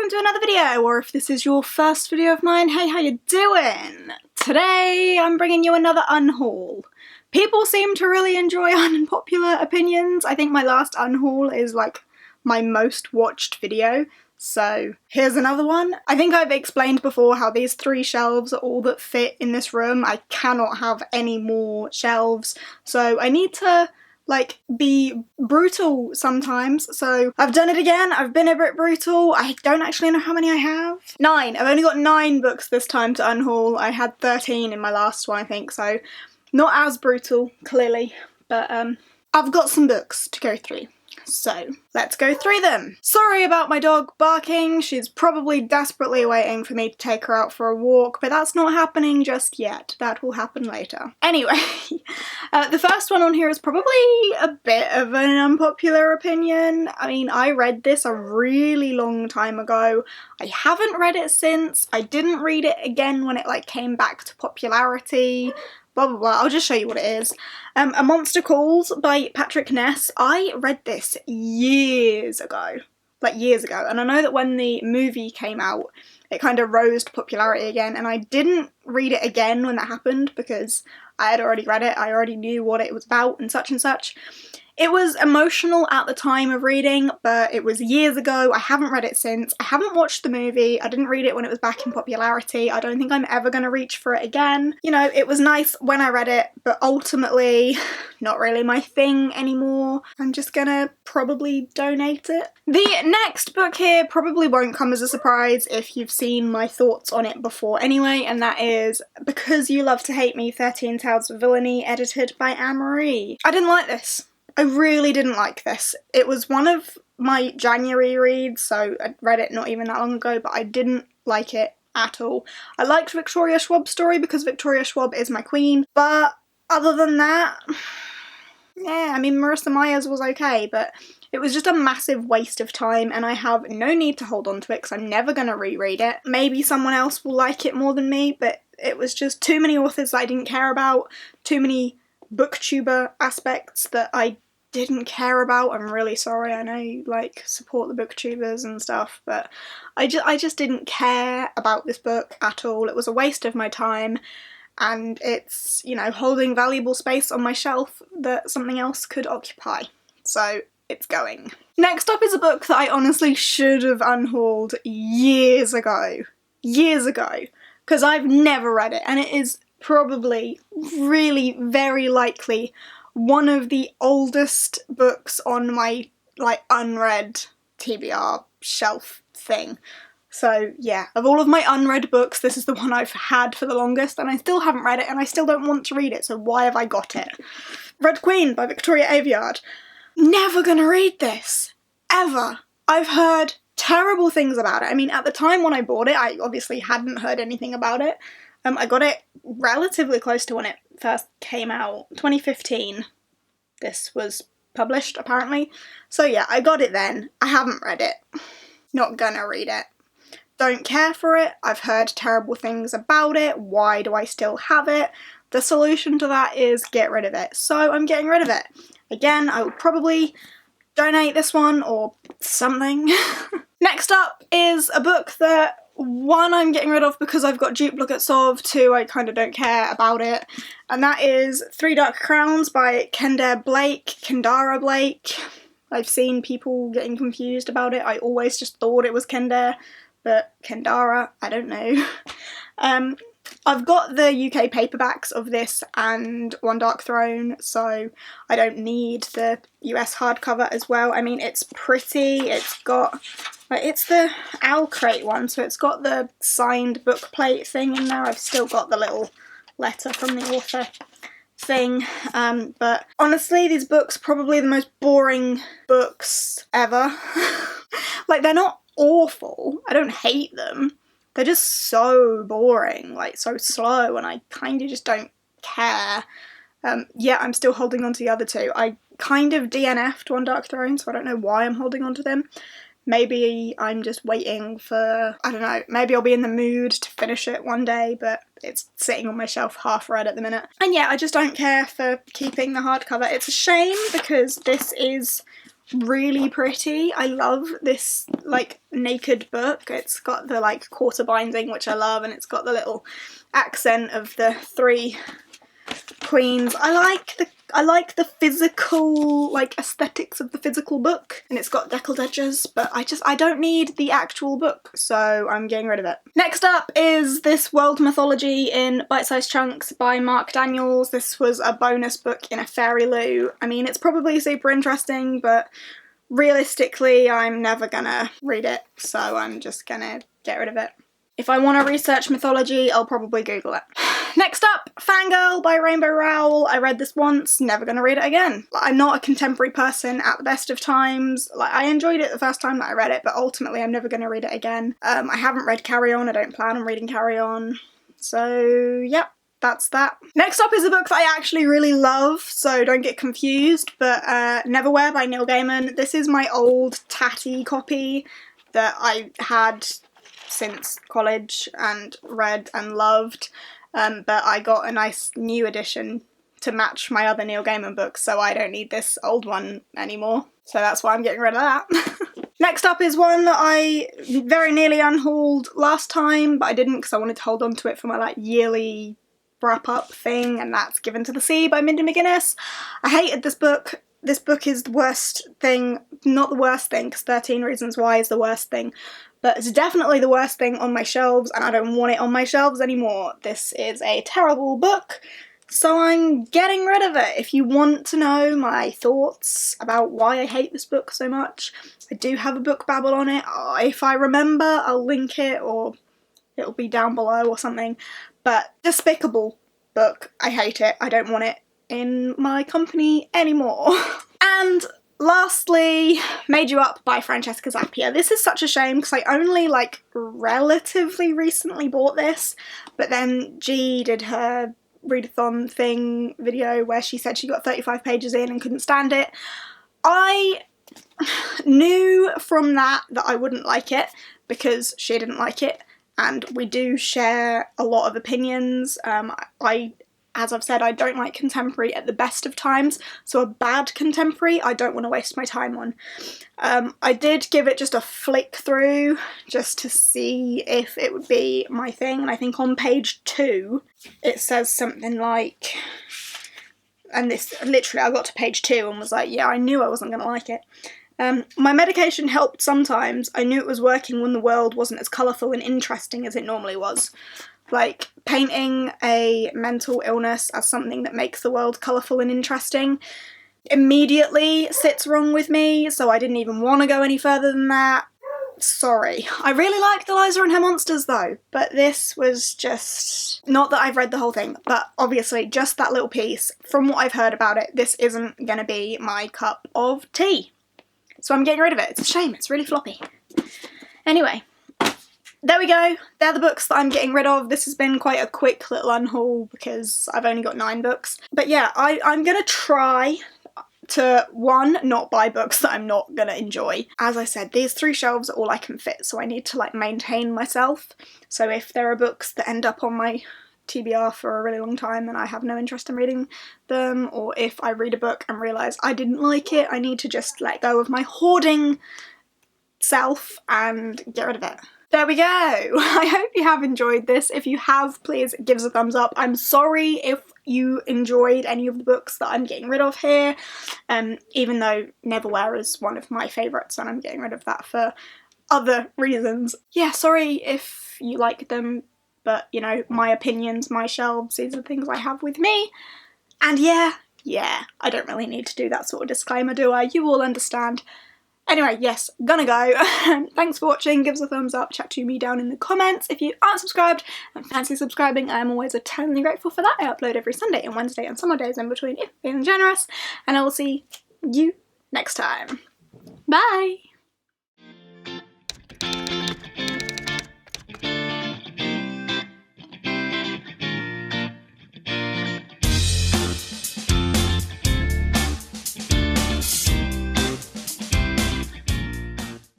welcome to another video, or if this is your first video of mine, hey, how you doing? Today I'm bringing you another Unhaul. People seem to really enjoy unpopular opinions. I think my last Unhaul is like my most watched video, so here's another one. I think I've explained before how these 3 shelves are all that fit in this room. I cannot have any more shelves, so I need to like be brutal sometimes, so I've done it again. I've been a bit brutal. I don't actually know how many I have. 9. I've only got 9 books this time to unhaul. I had 13 in my last one, I think, so not as brutal, clearly, but I've got some books to go through. So let's go through them. Sorry about my dog barking. She's probably desperately waiting for me to take her out for a walk, but that's not happening just yet. That will happen later. Anyway, the first one on here is probably a bit of an unpopular opinion. I mean, I read this a really long time ago. I haven't read it since. I didn't read it again when it like came back to popularity. Blah blah blah, I'll just show you what it is. A Monster Calls by Patrick Ness. I read this years ago, and I know that when the movie came out, it kind of rose to popularity again, and I didn't read it again when that happened because I had already read it, I already knew what it was about and such and such. It was emotional at the time of reading, but it was years ago. I haven't read it since. I haven't watched the movie. I didn't read it when it was back in popularity. I don't think I'm ever going to reach for it again. You know, it was nice when I read it, but ultimately not really my thing anymore. I'm just gonna probably donate it. The next book here probably won't come as a surprise if you've seen my thoughts on it before anyway, and that is Because You Love to Hate Me, 13 Tales of Villainy, edited by Anne-Marie. I didn't like this. I really didn't like this. It was one of my January reads, so I read it not even that long ago, but I didn't like it at all. I liked Victoria Schwab's story because Victoria Schwab is my queen, but other than that, yeah, I mean, Marissa Meyer's was okay, but it was just a massive waste of time, and I have no need to hold on to it because I'm never going to reread it. Maybe someone else will like it more than me, but it was just too many authors that I didn't care about, too many booktuber aspects that I didn't care about. I'm really sorry. I know you like support the booktubers and stuff, but I just didn't care about this book at all. It was a waste of my time, and it's, you know, holding valuable space on my shelf that something else could occupy. So it's going. Next up is a book that I honestly should have unhauled years ago. Years ago. Because I've never read it, and it is probably, really, very likely one of the oldest books on my, like, unread TBR shelf thing. So, yeah, of all of my unread books, this is the one I've had for the longest, and I still haven't read it, and I still don't want to read it, so why have I got it? Red Queen by Victoria Aveyard. Never gonna read this. Ever. I've heard terrible things about it. I mean, at the time when I bought it, I obviously hadn't heard anything about it. I got it relatively close to when it first came out, 2015. This was published, apparently. So yeah, I got it then. I haven't read it. Not gonna read it. Don't care for it. I've heard terrible things about it. Why do I still have it? The solution to that is get rid of it. So I'm getting rid of it. Again, I will probably donate this one or something. Next up is a book that, 1, I'm getting rid of because I've got duplicates of, 2, I kind of don't care about it, and that is 3 Dark Crowns by Kendara Blake. I've seen people getting confused about it. I always just thought it was Kender, but Kendara, I don't know. I've got the UK paperbacks of this and One Dark Throne, so I don't need the US hardcover as well. I mean, it's pretty, it's got, like, it's the Owl Crate one, so it's got the signed book plate thing in there. I've still got the little letter from the author thing, but honestly, these books are probably the most boring books ever. Like, they're not awful, I don't hate them. They're just so boring, like so slow, and I kind of just don't care. Yeah, I'm still holding on to the other 2. I kind of DNF'd One Dark Throne, so I don't know why I'm holding on to them. Maybe I'm just waiting for, I don't know, maybe I'll be in the mood to finish it one day, but it's sitting on my shelf half read at the minute. And yeah, I just don't care for keeping the hardcover. It's a shame because this is really pretty. I love this like naked book. It's got the like quarter binding, which I love, and it's got the little accent of the 3 queens. I like the physical like aesthetics of the physical book, and it's got deckled edges, but I don't need the actual book, so I'm getting rid of it. Next up is this World Mythology in Bite-Sized Chunks by Mark Daniels. This was a bonus book in a Fairy Loo. I mean, it's probably super interesting, but realistically I'm never gonna read it, so I'm just gonna get rid of it. If I want to research mythology, I'll probably Google it. Next up, Fangirl by Rainbow Rowell. I read this once, never gonna read it again. I'm not a contemporary person at the best of times. Like, I enjoyed it the first time that I read it, but ultimately I'm never gonna read it again. I haven't read Carry On, I don't plan on reading Carry On. So, yep, that's that. Next up is a book that I actually really love, so don't get confused, but Neverwhere by Neil Gaiman. This is my old tatty copy that I had since college and read and loved, but I got a nice new edition to match my other Neil Gaiman books, so I don't need this old one anymore, so that's why I'm getting rid of that. Next up is one that I very nearly unhauled last time, but I didn't because I wanted to hold on to it for my like yearly wrap up thing, and that's Given to the Sea by Mindy Mcginnis. I hated this book. This book is the worst thing, not the worst thing, because 13 Reasons Why is the worst thing, but it's definitely the worst thing on my shelves, and I don't want it on my shelves anymore. This is a terrible book, so I'm getting rid of it. If you want to know my thoughts about why I hate this book so much, I do have a book babble on it. If I remember, I'll link it, or it'll be down below or something. But despicable book. I hate it. I don't want it in my company anymore. And lastly, Made You Up by Francesca Zappia. This is such a shame because I only like relatively recently bought this, but then G did her readathon thing video where she said she got 35 pages in and couldn't stand it. I knew from that I wouldn't like it because she didn't like it, and we do share a lot of opinions. As I've said, I don't like contemporary at the best of times, so a bad contemporary I don't want to waste my time on. I did give it just a flick through just to see if it would be my thing, and I think on page 2 it says something like, and this, literally I got to page 2 and was like, yeah, I knew I wasn't going to like it. My medication helped sometimes. I knew it was working when the world wasn't as colourful and interesting as it normally was. Like, painting a mental illness as something that makes the world colourful and interesting immediately sits wrong with me, so I didn't even want to go any further than that. Sorry. I really liked Eliza and Her Monsters though, but this was just... Not that I've read the whole thing, but obviously just that little piece. From what I've heard about it, this isn't going to be my cup of tea. So I'm getting rid of it. It's a shame, it's really floppy. Anyway. There we go, they're the books that I'm getting rid of. This has been quite a quick little unhaul because I've only got 9 books. But yeah, I'm gonna try to, 1, not buy books that I'm not gonna enjoy. As I said, these 3 shelves are all I can fit, so I need to like maintain myself. So if there are books that end up on my TBR for a really long time and I have no interest in reading them, or if I read a book and realise I didn't like it, I need to just let go of my hoarding self and get rid of it. There we go! I hope you have enjoyed this. If you have, please give us a thumbs up. I'm sorry if you enjoyed any of the books that I'm getting rid of here, even though Neverwhere is one of my favourites and I'm getting rid of that for other reasons. Yeah, sorry if you like them, but you know, my opinions, my shelves, these are the things I have with me. And yeah, I don't really need to do that sort of disclaimer, do I? You all understand. Anyway, yes, gonna go. Thanks for watching, give us a thumbs up, chat to me down in the comments. If you aren't subscribed and fancy subscribing, I am always eternally grateful for that. I upload every Sunday and Wednesday and some odd days in between if feeling generous, and I will see you next time. Bye!